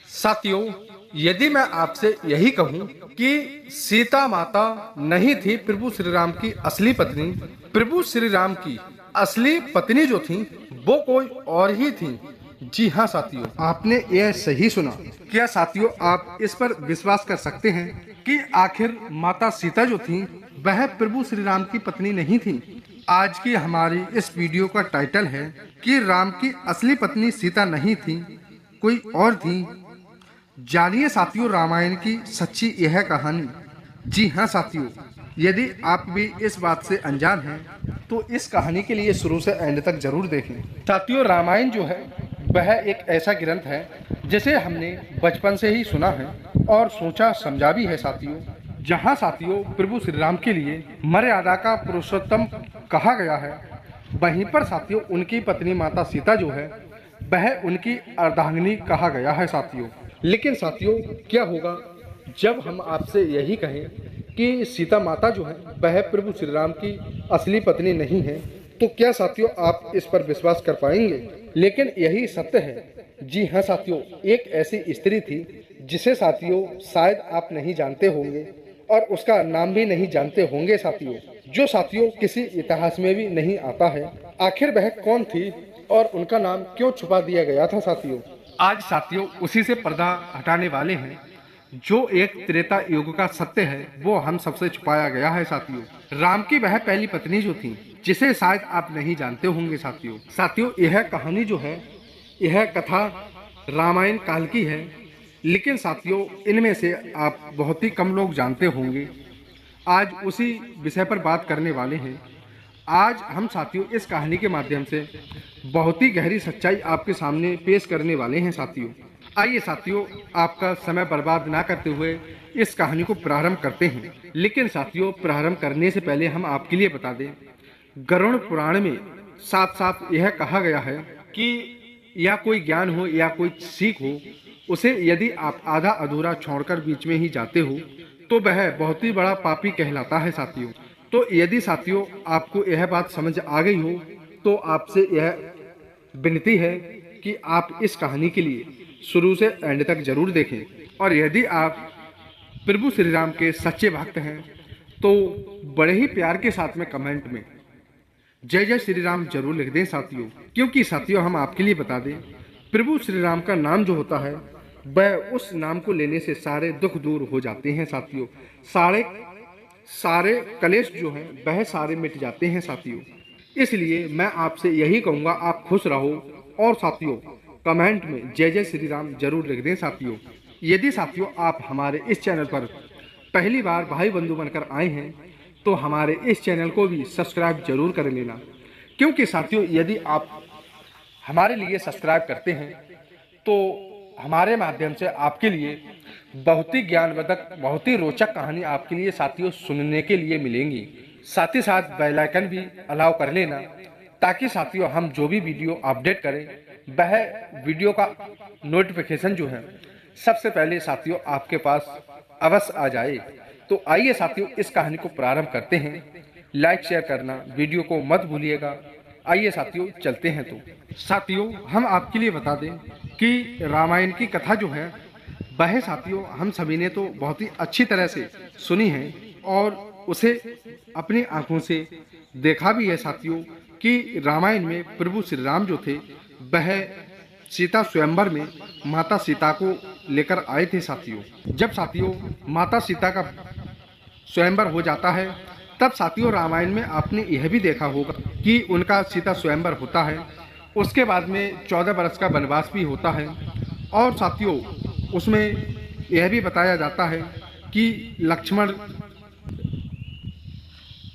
साथियों, यदि मैं आपसे यही कहूं कि सीता माता नहीं थी प्रभु श्री राम की असली पत्नी, प्रभु श्री राम की असली पत्नी जो थी वो कोई और ही थी। जी हाँ साथियों, आपने यह सही सुना। क्या साथियों, आप इस पर विश्वास कर सकते हैं कि आखिर माता सीता जो थी वह प्रभु श्री राम की पत्नी नहीं थी। आज की हमारी इस वीडियो का टाइटल है कि राम की असली पत्नी सीता नहीं थी, कोई और थी। जानिए साथियों रामायण की सच्ची यह कहानी। जी हाँ साथियों, यदि आप भी इस बात से अनजान हैं तो इस कहानी के लिए शुरू से एंड तक जरूर देखें। साथियों, रामायण जो है वह एक ऐसा ग्रंथ है जिसे हमने बचपन से ही सुना है और सोचा समझा भी है साथियों। जहाँ साथियों प्रभु श्री राम के लिए मर्यादा का पुरुषोत्तम कहा गया है, वहीं पर साथियों उनकी पत्नी माता सीता जो है वह उनकी अर्धांगिनी कहा गया है साथियों। लेकिन साथियों, क्या होगा जब हम आपसे यही कहें कि सीता माता जो है वह प्रभु श्री राम की असली पत्नी नहीं है, तो क्या साथियों आप इस पर विश्वास कर पाएंगे? लेकिन यही सत्य है। जी हाँ साथियों, एक ऐसी स्त्री थी जिसे साथियों शायद आप नहीं जानते होंगे और उसका नाम भी नहीं जानते होंगे साथियों, जो साथियों किसी इतिहास में भी नहीं आता है। आखिर वह कौन थी और उनका नाम क्यों छुपा दिया गया था साथियों? आज साथियों उसी से पर्दा हटाने वाले हैं। जो एक त्रेता युग का सत्य है वो हम सबसे छुपाया गया है साथियों। राम की वह पहली पत्नी जो थी जिसे शायद आप नहीं जानते होंगे साथियों। साथियों, यह कहानी जो है, यह कथा रामायण काल की है, लेकिन साथियों इनमें से आप बहुत ही कम लोग जानते होंगे। आज उसी विषय पर बात करने वाले हैं। आज हम साथियों इस कहानी के माध्यम से बहुत ही गहरी सच्चाई आपके सामने पेश करने वाले हैं साथियों। आइए साथियों, आपका समय बर्बाद ना करते हुए इस कहानी को प्रारंभ करते हैं। लेकिन साथियों प्रारंभ करने से पहले हम आपके लिए बता दें, गरुड़ पुराण में साफ साफ यह कहा गया है कि या कोई ज्ञान हो या कोई सीख हो, उसे यदि आप आधा अधूरा छोड़कर बीच में ही जाते हो तो वह बहुत ही बड़ा पापी कहलाता है साथियों। तो यदि साथियों आपको यह बात समझ आ गई हो तो आपसे यह विनती है कि आप इस कहानी के लिए शुरू से एंड तक जरूर देखें। और यदि आप प्रभु श्री राम के सच्चे भक्त हैं तो बड़े ही प्यार के साथ में कमेंट में जय जय श्री राम जरूर लिख दें साथियों। क्योंकि साथियों हम आपके लिए बता दें, प्रभु श्री राम का नाम जो होता है वह उस नाम को लेने से सारे दुख दूर हो जाते हैं साथियों। सारे कलेश जो हैं वह सारे मिट जाते हैं साथियों। इसलिए मैं आपसे यही कहूँगा, आप खुश रहो और साथियों कमेंट में जय जय श्री राम जरूर लिख दें साथियों। यदि साथियों आप हमारे इस चैनल पर पहली बार भाई बंधु बनकर आए हैं तो हमारे इस चैनल को भी सब्सक्राइब जरूर कर लेना। क्योंकि साथियों यदि आप हमारे लिए सब्सक्राइब करते हैं तो हमारे माध्यम से आपके लिए बहुत ही ज्ञानवर्धक, बहुत ही रोचक कहानी आपके लिए साथियों सुनने के लिए मिलेंगी। साथ ही साथ बेल आइकन भी अलाउ कर लेना, ताकि साथियों हम जो भी वीडियो अपडेट करें वह वीडियो का नोटिफिकेशन जो है सबसे पहले साथियों आपके पास अवश्य आ जाए। तो आइए साथियों इस कहानी को प्रारंभ करते हैं। लाइक शेयर करना वीडियो को मत भूलिएगा। आइए साथियों चलते हैं। तो साथियों हम आपके लिए बता दें कि रामायण की कथा जो है वह साथियों हम सभी ने तो बहुत ही अच्छी तरह से सुनी है और उसे अपनी आंखों से देखा भी है साथियों कि रामायण में प्रभु श्री राम जो थे वह सीता स्वयंवर में माता सीता को लेकर आए थे साथियों। जब साथियों माता सीता का स्वयंवर हो जाता है तब साथियों रामायण में आपने यह भी देखा होगा कि उनका सीता स्वयंवर होता है। उसके बाद में 14 वर्ष का वनवास भी होता है और साथियों उसमें यह भी बताया जाता है कि लक्ष्मण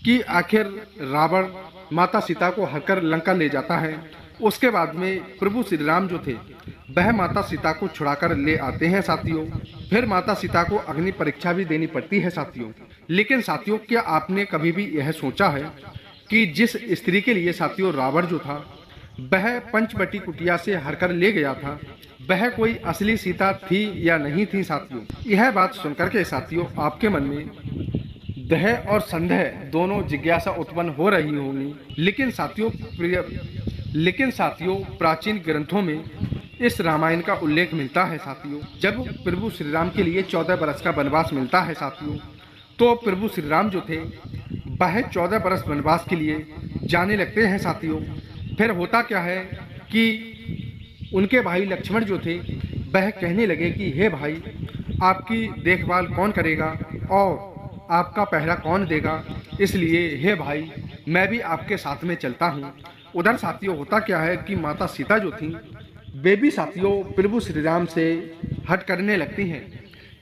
की आखिर रावण माता सीता को हरकर लंका ले जाता है। उसके बाद में प्रभु श्री राम जो थे वह माता सीता को छुड़ाकर ले आते हैं साथियों। फिर माता सीता को अग्नि परीक्षा भी देनी पड़ती है साथियों। लेकिन साथियों क्या आपने कभी भी यह सोचा है कि जिस स्त्री के लिए साथियों रावण जो था वह पंचवटी कुटिया से हरकर ले गया था वह कोई असली सीता थी या नहीं थी साथियों? यह बात सुनकर के साथियों आपके मन में दह और संदेह दोनों जिज्ञासा उत्पन्न हो रही होंगी। लेकिन साथियों प्राचीन ग्रंथों में इस रामायण का उल्लेख मिलता है साथियों। जब प्रभु श्री राम के लिए 14 बरस का वनवास मिलता है साथियों, तो प्रभु श्री राम जो थे वह 14 बरस वनवास के लिए जाने लगते हैं साथियों। फिर होता क्या है कि उनके भाई लक्ष्मण जो थे वह कहने लगे कि हे भाई, आपकी देखभाल कौन करेगा और आपका पहरा कौन देगा, इसलिए हे भाई मैं भी आपके साथ में चलता हूँ। उधर साथियों होता क्या है कि माता सीता जो थी वे भी साथियों प्रभु श्री राम से हट करने लगती हैं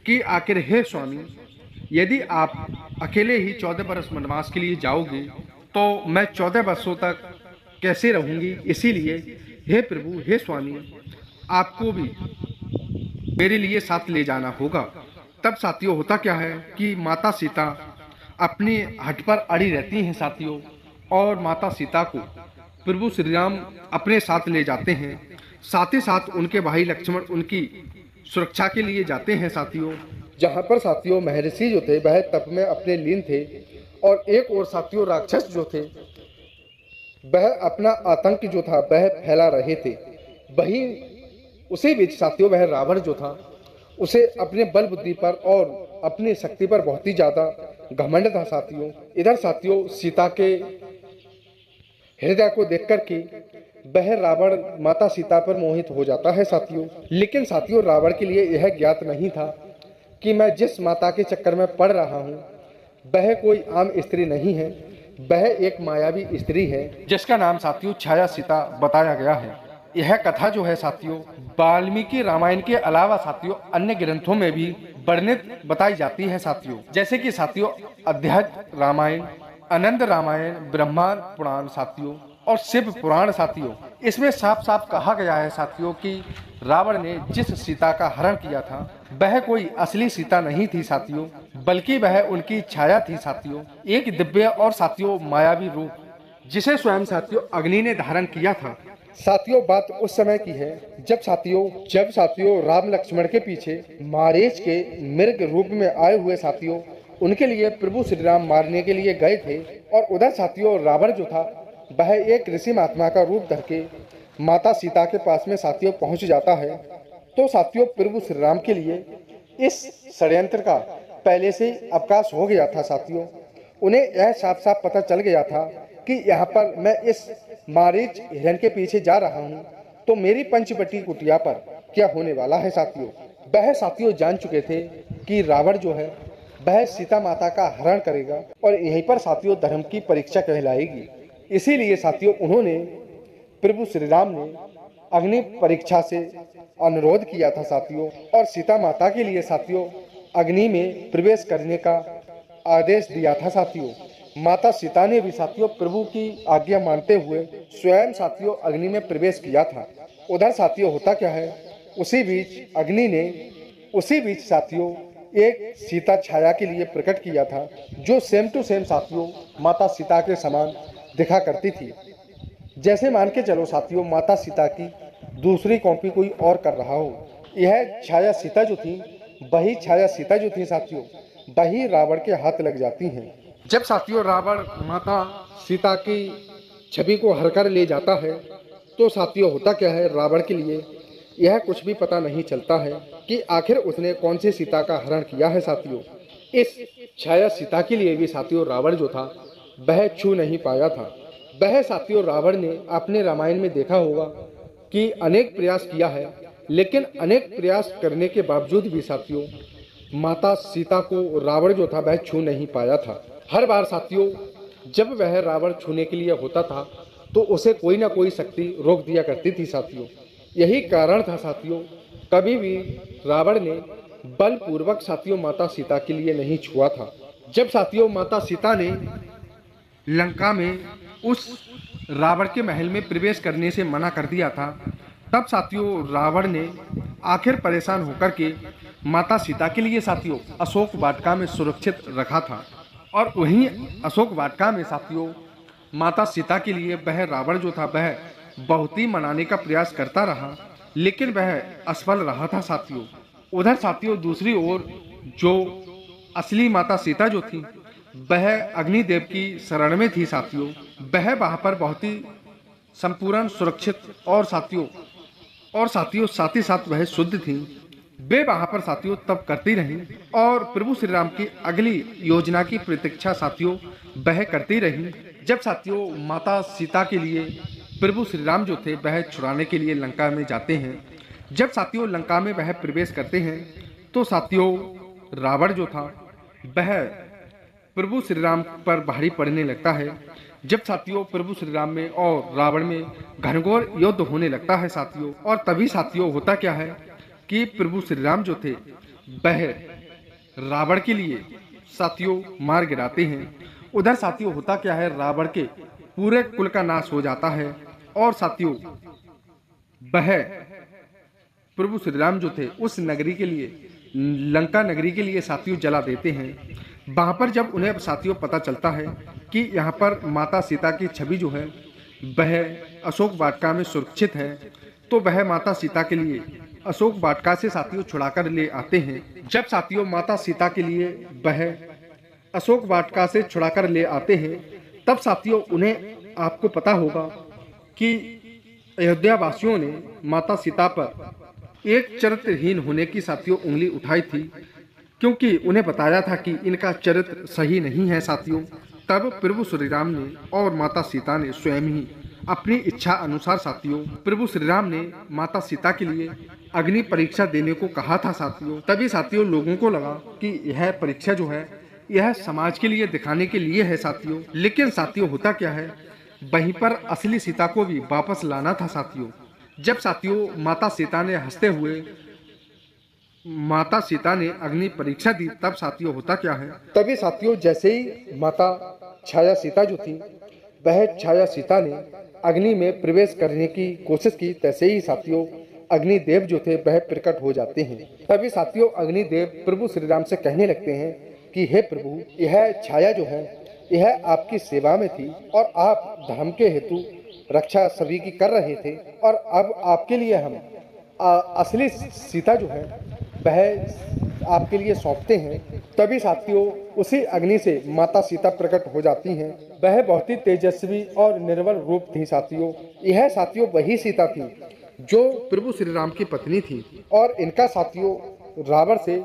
कि आखिर हे स्वामी, यदि आप अकेले ही 14 बरस वनवास के लिए जाओगे तो मैं 14 वर्षों तक कैसे रहूंगी, इसीलिए हे प्रभु हे स्वामी आपको भी मेरे लिए साथ ले जाना होगा। तब साथियों होता क्या है कि माता सीता अपनी हट पर अड़ी रहती हैं साथियों, और माता सीता को प्रभु श्री राम अपने साथ ले जाते हैं। साथ ही साथ उनके भाई लक्ष्मण उनकी सुरक्षा के लिए जाते हैं साथियों। जहाँ पर साथियों महर्षि जो थे वह तप में अपने लीन थे, और एक और साथियों राक्षस जो थे वह अपना आतंक जो था वह फैला रहे थे। वही उसी बीच साथियों वह रावण जो था उसे अपने बल बुद्धि पर और अपनी शक्ति पर बहुत ही ज्यादा घमंड था साथियों। इधर साथियों सीता के हृदय को देख कर के वह रावण माता सीता पर मोहित हो जाता है साथियों। लेकिन साथियों रावण के लिए यह ज्ञात नहीं था कि मैं जिस माता के चक्कर में पड़ रहा हूँ वह कोई आम स्त्री नहीं है, वह एक मायावी स्त्री है जिसका नाम साथियों छाया सीता बताया गया है। यह कथा जो है साथियों वाल्मीकि रामायण के अलावा साथियों अन्य ग्रंथों में भी वर्णित बताई जाती है साथियों, जैसे कि साथियों अध्यात्म रामायण, अनंत रामायण, ब्रह्मांड पुराण साथियों और शिव पुराण साथियों। इसमें साफ साफ कहा गया है साथियों कि रावण ने जिस सीता का हरण किया था वह कोई असली सीता नहीं थी साथियों, बल्कि वह उनकी छाया थी साथियों, एक दिव्य और साथियों मायावी रूप जिसे स्वयं साथियों अग्नि ने धारण किया था। साथियों बात उस समय की है जब साथियों राम लक्ष्मण के पीछे मारीच के मृग रूप में आए हुए साथियों उनके लिए प्रभु श्री राम मारने के लिए गए थे। और उधर साथियों रावण जो था वह एक ऋषि महात्मा का रूप धर के माता सीता के पास में साथियों पहुंच जाता है। तो साथियों प्रभु श्री राम के लिए इस षड्यंत्र का पहले से अवकाश हो गया था साथियों। उन्हें यह साफ साफ पता चल गया था कि यहाँ पर मैं इस मारीच हिरण के पीछे जा रहा हूँ तो मेरी पंचवटी कुटिया पर क्या होने वाला है साथियों। वह साथियों जान चुके थे कि रावण जो है वह सीता माता का हरण करेगा और यहीं पर साथियों धर्म की परीक्षा कहलाएगी। इसीलिए साथियों उन्होंने प्रभु श्री राम ने अग्नि परीक्षा से अनुरोध किया था साथियों, और सीता माता के लिए साथियों अग्नि में प्रवेश करने का आदेश दिया था साथियों। माता सीता ने भी साथियों प्रभु की आज्ञा मानते हुए स्वयं साथियों अग्नि में प्रवेश किया था। उधर साथियों होता क्या है उसी बीच साथियों एक सीता छाया के लिए प्रकट किया था जो सेम टू सेम साथियों माता सीता के समान दिखा करती थी। जैसे मान के चलो साथियों माता सीता की दूसरी कॉपी कोई और कर रहा हो। यह छाया सीता जो थी साथियों वही रावण के हाथ लग जाती हैं। जब साथियों रावण माता सीता की छवि को हर कर ले जाता है तो साथियों होता क्या है रावण के लिए यह कुछ भी पता नहीं चलता है कि आखिर उसने कौन सी सीता का हरण किया है साथियों। इस छाया सीता के लिए भी साथियों रावण जो था वह छू नहीं पाया था। वह साथियों रावण ने अपने रामायण में देखा होगा कि अनेक प्रयास किया है, लेकिन अनेक प्रयास करने के बावजूद भी साथियों माता सीता को रावण जो था वह छू नहीं पाया था। हर बार साथियों जब वह रावण छूने के लिए होता था तो उसे कोई ना कोई शक्ति रोक दिया करती थी साथियों। यही कारण था साथियों कभी भी रावण ने बलपूर्वक साथियों माता सीता के लिए नहीं छुआ था। जब साथियों माता सीता ने लंका में उस रावण के महल में प्रवेश करने से मना कर दिया था, तब साथियों रावण ने आखिर परेशान होकर के माता सीता के लिए साथियों अशोक वाटिका में सुरक्षित रखा था। और वहीं अशोक वाटिका में साथियों माता सीता के लिए वह रावण जो था वह बहुत ही मनाने का प्रयास करता रहा, लेकिन वह असफल रहा था साथियों। उधर साथियों दूसरी ओर जो असली माता सीता जो थी वह अग्निदेव की शरण में थी साथियों। वह वहां पर बहुत ही संपूर्ण सुरक्षित और साथियों और साथियों साथ ही साथ वह शुद्ध थीं। वे वहां पर साथियों तप करती रहीं और प्रभु श्री राम की अगली योजना की प्रतीक्षा साथियों वह करती रहीं। जब साथियों माता सीता के लिए प्रभु श्री राम जो थे वह छुड़ाने के लिए लंका में जाते हैं। जब साथियों लंका में वह प्रवेश करते हैं तो साथियों रावण जो था वह प्रभु श्री राम पर भारी पड़ने लगता है। जब साथियों प्रभु श्री राम में और रावण में घनघोर युद्ध होने लगता है साथियों, और तभी साथियों होता क्या है कि प्रभु श्री राम जो थे वह रावण के लिए साथियों मार गिराते हैं। उधर साथियों होता क्या है, रावण के पूरे कुल का नाश हो जाता है और साथियों वह प्रभु श्री राम जो थे उस नगरी के लिए, लंका नगरी के लिए साथियों जला देते हैं। वहां पर जब उन्हें साथियों पता चलता है कि यहाँ पर माता सीता की छवि जो है वह अशोक वाटिका में सुरक्षित है, तो वह माता सीता के लिए अशोक वाटिका से साथियों छुड़ाकर ले आते हैं। जब साथियों माता सीता के लिए वह अशोक वाटिका से छुड़ाकर ले आते हैं, तब साथियों उन्हें आपको पता होगा कि अयोध्या वासियों ने माता सीता पर एक चरित्रहीन होने की साथियों उंगली उठाई थी, क्योंकि उन्हें बताया था कि इनका चरित्र सही नहीं है साथियों। तब प्रभु श्री राम ने और माता सीता ने स्वयं ही अपनी इच्छा अनुसार साथियों प्रभु श्री राम ने माता सीता के लिए अग्नि परीक्षा देने को कहा था साथियों। तभी साथियों लोगों को लगा कि यह परीक्षा जो है यह समाज के लिए दिखाने के लिए है साथियों। लेकिन साथियों होता क्या है, वहीं पर असली सीता को भी वापस लाना था साथियों। जब साथियों माता सीता ने हंसते हुए माता सीता ने अग्नि परीक्षा दी, तब साथियों होता क्या है, तभी साथियों जैसे ही माता छाया सीता जो थी वह छाया सीता ने अग्नि में प्रवेश करने की कोशिश की, तैसे ही साथियों अग्निदेव जो थे वह प्रकट हो जाते हैं। तभी साथियों अग्निदेव प्रभु श्री राम से कहने लगते हैं कि हे प्रभु, यह छाया जो है यह आपकी सेवा में थी और आप धर्म के हेतु रक्षा सभी की कर रहे थे, और अब आपके लिए हम असली सीता जो है वह आपके लिए सौंपते हैं। तभी साथियों उसी अग्नि से माता सीता प्रकट हो जाती हैं। वह बहुत ही तेजस्वी और निर्बल रूप थी साथियों। यह साथियों वही सीता थी जो प्रभु श्री राम की पत्नी थी, और इनका साथियों रावण से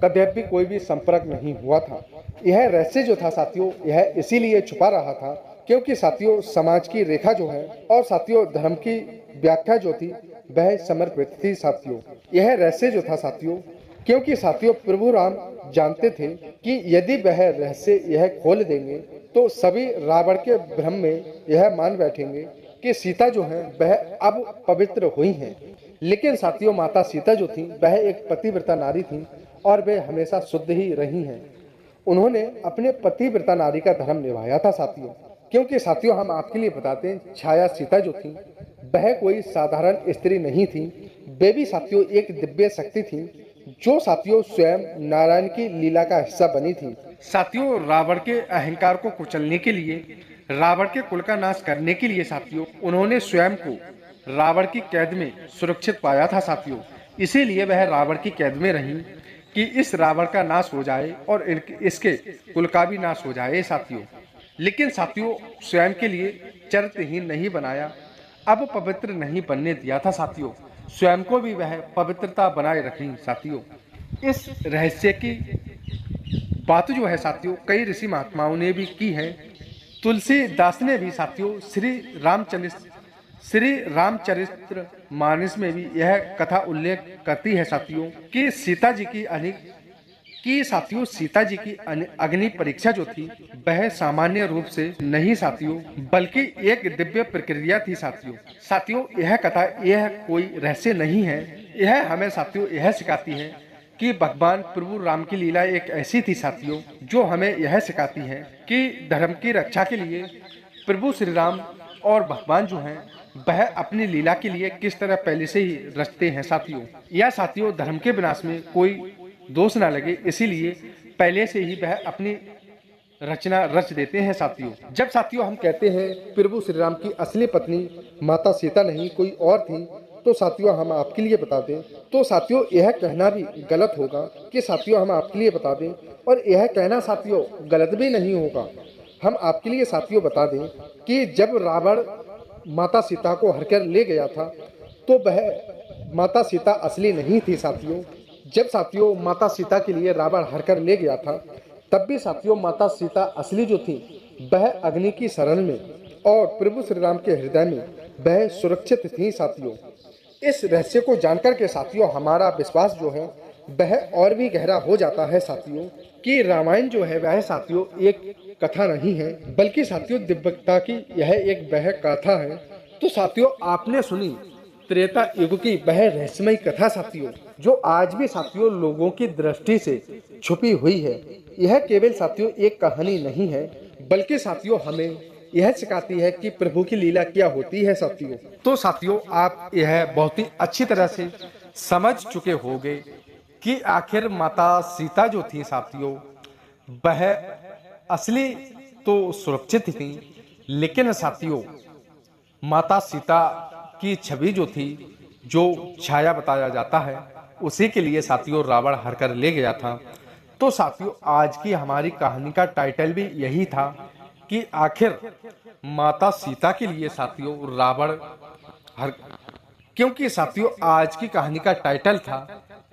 कदापि कोई भी संपर्क नहीं हुआ था। यह रहस्य जो था साथियों यह इसीलिए छुपा रहा था क्योंकि साथियों समाज की रेखा जो है और साथियों धर्म की व्याख्या जो थी वह समर्पित थी साथियों। यह रहस्य जो था साथियों, क्योंकि साथियों प्रभु राम जानते थे कि यदि वह रहस्य यह खोल देंगे तो सभी रावण के भ्रम में यह मान बैठेंगे कि सीता जो है वह अब पवित्र हुई हैं। लेकिन साथियों माता सीता जो थी वह एक पतिव्रता नारी थी और वे हमेशा शुद्ध ही रही हैं। उन्होंने अपने पतिव्रता नारी का धर्म निभाया था साथियों। क्योंकि साथियों हम आपके लिए बताते हैं, छाया सीता जो थी वह कोई साधारण स्त्री नहीं थी, वे भी साथियों एक दिव्य शक्ति थी जो साथियों स्वयं नारायण की लीला का हिस्सा बनी थी। साथियों रावण के अहंकार को कुचलने के लिए, रावण के कुल का नाश करने के लिए साथियों उन्होंने स्वयं को रावण की कैद में सुरक्षित पाया था साथियों। इसीलिए वह रावण की कैद में रही कि इस रावण का नाश हो जाए और इसके कुल का भी नाश हो जाए साथियों। लेकिन साथियों स्वयं के लिए चरित्रहीन नहीं बनाया, अब पवित्र नहीं बनने दिया था साथियों। स्वयं को भी वह पवित्रता बनाए रखी साथियों। इस रहस्य की बात जो है साथियों कई ऋषि महात्माओं ने भी की है। तुलसीदास ने भी साथियों श्री रामचरित्र मानस में भी यह कथा उल्लेख करती है साथियों कि सीता जी की अग्नि परीक्षा जो थी वह सामान्य रूप से नहीं साथियों बल्कि एक दिव्य प्रक्रिया थी साथियों यह कथा यह कोई रहस्य नहीं है। यह हमें साथियों यह सिखाती है कि भगवान प्रभु राम की लीला एक ऐसी थी साथियों जो हमें यह सिखाती है कि धर्म की रक्षा के लिए प्रभु श्री राम और भगवान जो हैं वह अपनी लीला के लिए किस तरह पहले से ही रचते हैं साथियों। या साथियों धर्म के विनाश में कोई दोष ना लगे, इसीलिए पहले से ही वह अपनी रचना रच देते हैं साथियों। जब साथियों हम कहते हैं प्रभु श्री राम की असली पत्नी माता सीता नहीं कोई और थी, तो साथियों हम आपके लिए बता दें, तो साथियों यह कहना भी गलत होगा कि साथियों हम आपके लिए बता दें, और यह कहना साथियों गलत भी नहीं होगा। हम आपके लिए साथियों बता दें कि जब रावण माता सीता को हरकर ले गया था तो वह माता सीता असली नहीं थी साथियों। जब साथियों माता सीता के लिए रावण हर कर ले गया था, तब भी साथियों माता सीता असली जो थी वह अग्नि की शरण में और प्रभु श्री राम के हृदय में वह सुरक्षित थी साथियों। इस रहस्य को जानकर के साथियों हमारा विश्वास जो है वह और भी गहरा हो जाता है साथियों कि रामायण जो है वह साथियों एक कथा नहीं है, बल्कि साथियों दिव्यता की यह एक वह गाथा है। तो साथियों आपने सुनी त्रेता युग की वह रहस्यमय कथा साथियों, जो आज भी साथियों लोगों की दृष्टि से छुपी हुई है। यह केवल साथियों एक कहानी नहीं है, बल्कि साथियों हमें यह सिखाती है कि प्रभु की लीला क्या होती है साथियों। तो साथियों आप यह बहुत ही अच्छी तरह से समझ चुके होंगे कि आखिर माता सीता जो थी साथियों वह असली तो सुरक्षित थी, लेकिन साथियों माता सीता की छवि जो थी, जो छाया बताया जाता है, उसी के लिए साथियों रावण हर कर ले गया था। तो साथियों आज की हमारी कहानी का टाइटल भी यही था कि आखिर माता सीता के लिए साथियों रावण हर, क्योंकि साथियों आज की कहानी का टाइटल था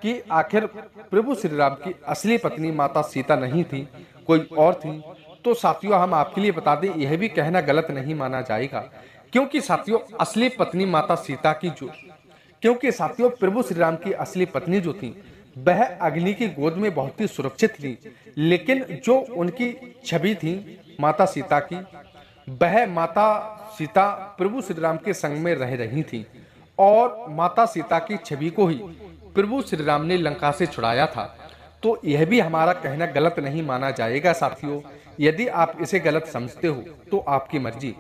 कि आखिर प्रभु श्री राम की असली पत्नी माता सीता नहीं थी, कोई और थी। तो साथियों हम आपके लिए बता दें, यह भी कहना गलत नहीं माना जाएगा, क्योंकि साथियों असली पत्नी माता सीता की जो, क्योंकि साथियों प्रभु श्री राम की असली पत्नी जो थी वह अग्नि की गोद में बहुत ही सुरक्षित थी, लेकिन जो उनकी छवि थी माता सीता की, वह माता सीता प्रभु श्री राम के संग में रह रही थी और माता सीता की छवि को ही प्रभु श्री राम ने लंका से छुड़ाया था। तो यह भी हमारा कहना गलत नहीं माना जाएगा साथियों। यदि आप इसे गलत समझते हो तो आपकी मर्जी।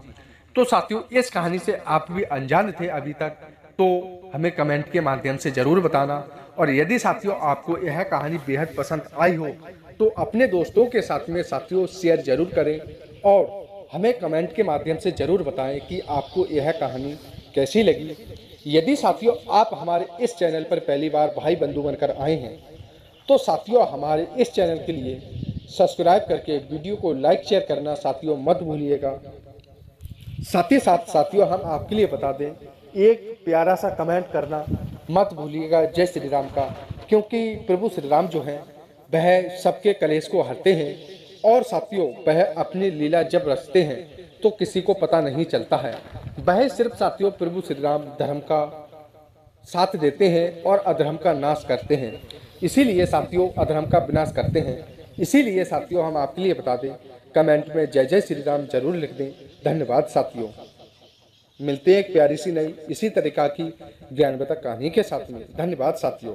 तो साथियों इस कहानी से आप भी अनजान थे अभी तक, तो हमें कमेंट के माध्यम से जरूर बताना। और यदि साथियों आपको यह कहानी बेहद पसंद आई हो तो अपने दोस्तों के साथ में साथियों शेयर जरूर करें और हमें कमेंट के माध्यम से जरूर बताएं कि आपको यह कहानी कैसी लगी। यदि साथियों आप हमारे इस चैनल पर पहली बार भाई बंधु बनकर आए हैं तो साथियों हमारे इस चैनल के लिए सब्सक्राइब करके वीडियो को लाइक शेयर करना साथियों मत भूलिएगा। साथ ही साथ साथियों हम आपके लिए बता दें, एक प्यारा सा कमेंट करना मत भूलिएगा जय श्री राम का, क्योंकि प्रभु श्री राम जो हैं वह सबके कलेश को हरते हैं और साथियों वह अपनी लीला जब रचते हैं तो किसी को पता नहीं चलता है। वह सिर्फ साथियों प्रभु श्री राम धर्म का साथ देते हैं और अधर्म का नाश करते हैं, इसीलिए साथियों अधर्म का विनाश करते हैं। इसीलिए साथियों हम आपके लिए बता दें, कमेंट में जय जय श्री राम जरूर लिख दें। धन्यवाद साथियों। मिलते हैं एक प्यारी सी नई इसी तरीका की ज्ञानवर्धक कहानी के साथ में। धन्यवाद साथियों।